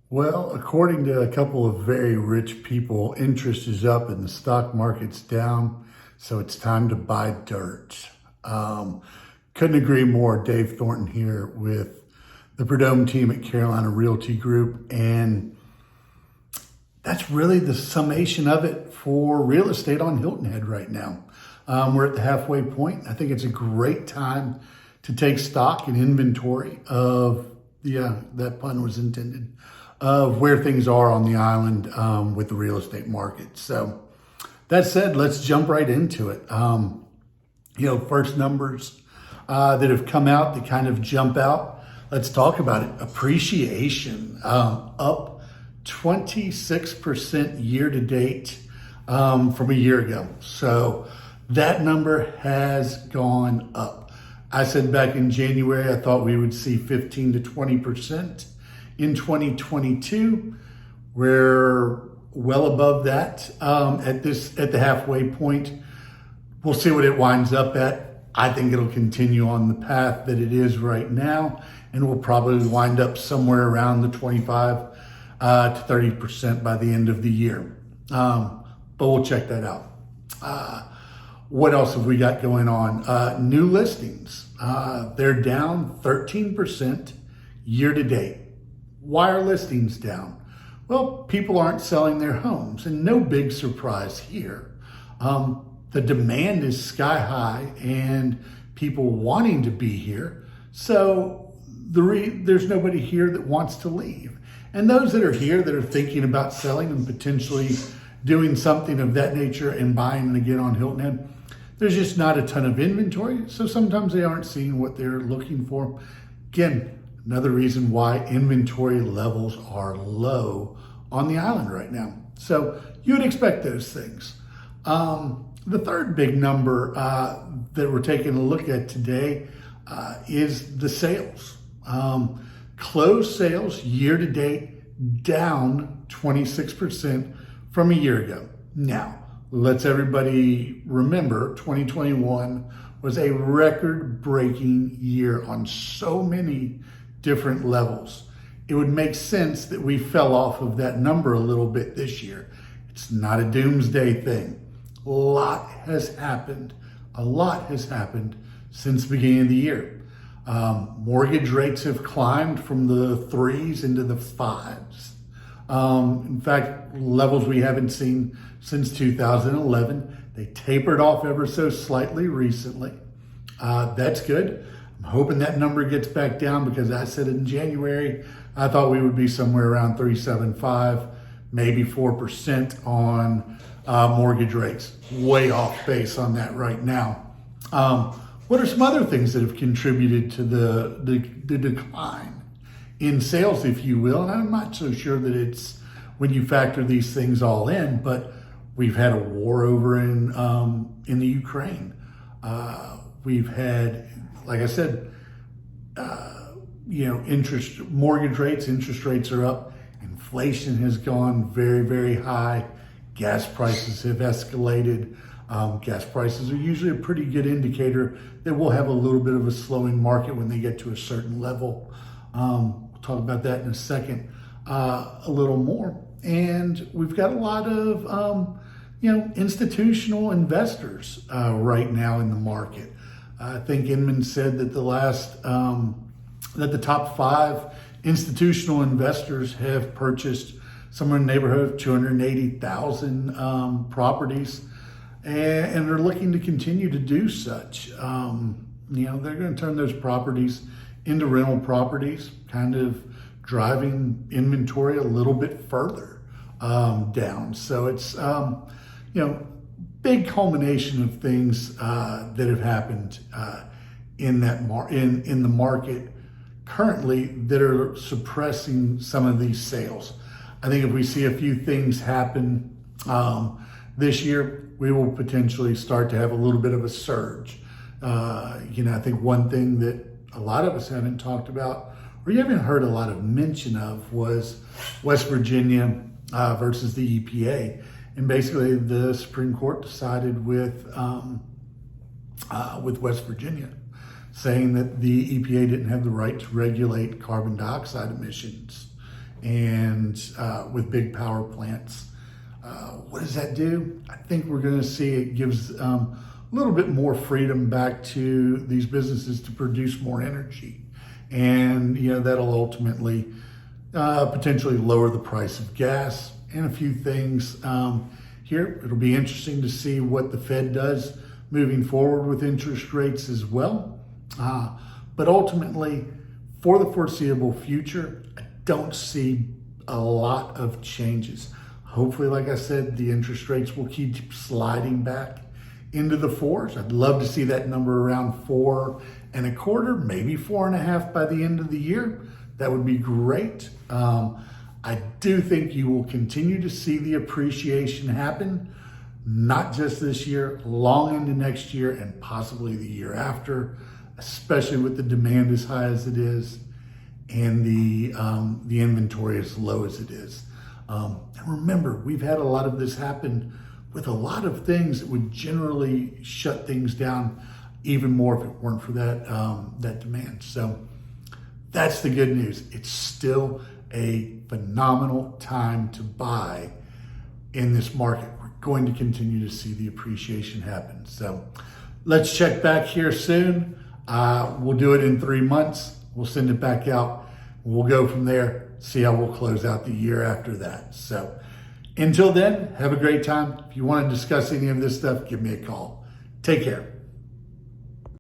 Well, according to a couple of very rich people, interest is up and the stock market's down, so it's time to buy dirt. Um, couldn't agree more. Dave Thornton here with the Prudhomme team at Carolina Realty Group, and that's really the summation of it for real estate on Hilton Head right now. We're at the halfway point. I think it's a great time to take stock and inventory of, yeah, that pun was intended, of where things are on the island with the real estate market. So that said, let's jump right into it. First numbers that have come out that kind of jump out. Let's talk about it. Appreciation up 26% year to date from a year ago. So that number has gone up. I said back in January, I thought we would see 15 to 20% in 2022. We're well above that at the halfway point. We'll see what it winds up at. I think it'll continue on the path that it is right now, and we'll probably wind up somewhere around the 25 to 30% by the end of the year. But we'll check that out. What else have we got going on? New listings. They're down 13% year to date. Why are listings down? Well, people aren't selling their homes, and no big surprise here. The demand is sky high and people wanting to be here. So there's nobody here that wants to leave. And those that are here that are thinking about selling and potentially doing something of that nature and buying again on Hilton Head, there's just not a ton of inventory. So sometimes they aren't seeing what they're looking for. Again, another reason why inventory levels are low on the island right now. So you would expect those things. The third big number that we're taking a look at today is the sales. Closed sales year to date down 26% from a year ago. Now, let's everybody remember 2021 was a record-breaking year on so many different levels. It would make sense that we fell off of that number a little bit this year. It's not a doomsday thing. A lot has happened since the beginning of the year. Mortgage rates have climbed from the 3s into the 5s. In fact, levels we haven't seen since 2011. They tapered off ever so slightly recently. That's good. I'm hoping that number gets back down because I said in January, I thought we would be somewhere around 3.75, maybe 4% on mortgage rates. Way off base on that right now. What are some other things that have contributed to the decline in sales, if you will? And I'm not so sure that it's when you factor these things all in, but we've had a war over in the Ukraine. We've had, like I said, mortgage rates, interest rates are up. Inflation has gone very, very high. Gas prices have escalated. Gas prices are usually a pretty good indicator that we'll have a little bit of a slowing market when they get to a certain level. We'll talk about that in a second a little more. And we've got a lot of institutional investors right now in the market. I think Inman said that that the top 5 institutional investors have purchased somewhere in the neighborhood of 280,000 properties, and are looking to continue to do such. They're going to turn those properties into rental properties, kind of driving inventory a little bit further down. So it's big culmination of things that have happened in the market currently that are suppressing some of these sales. I think if we see a few things happen this year, we will potentially start to have a little bit of a surge. I think one thing that a lot of us haven't talked about, or you haven't heard a lot of mention of, was West Virginia versus the EPA. And basically the Supreme Court decided with West Virginia, saying that the EPA didn't have the right to regulate carbon dioxide emissions. and with big power plants. What does that do? I think we're going to see it gives a little bit more freedom back to these businesses to produce more energy. And, that'll ultimately potentially lower the price of gas and a few things here. It'll be interesting to see what the Fed does moving forward with interest rates as well. But ultimately, for the foreseeable future, I don't see a lot of changes. Hopefully, like I said, the interest rates will keep sliding back into the fours. I'd love to see that number around 4.25, maybe 4.5 by the end of the year. That would be great. I do think you will continue to see the appreciation happen, not just this year, long into next year and possibly the year after, especially with the demand as high as it is and the inventory as low as it is. And remember, we've had a lot of this happen with a lot of things that would generally shut things down even more if it weren't for that demand. So that's the good news. It's still a phenomenal time to buy in this market. We're going to continue to see the appreciation happen. So let's check back here soon. We'll do it in 3 months. We'll send it back out. We'll go from there, see how we'll close out the year after that. So until then, have a great time. If you want to discuss any of this stuff, give me a call. Take care.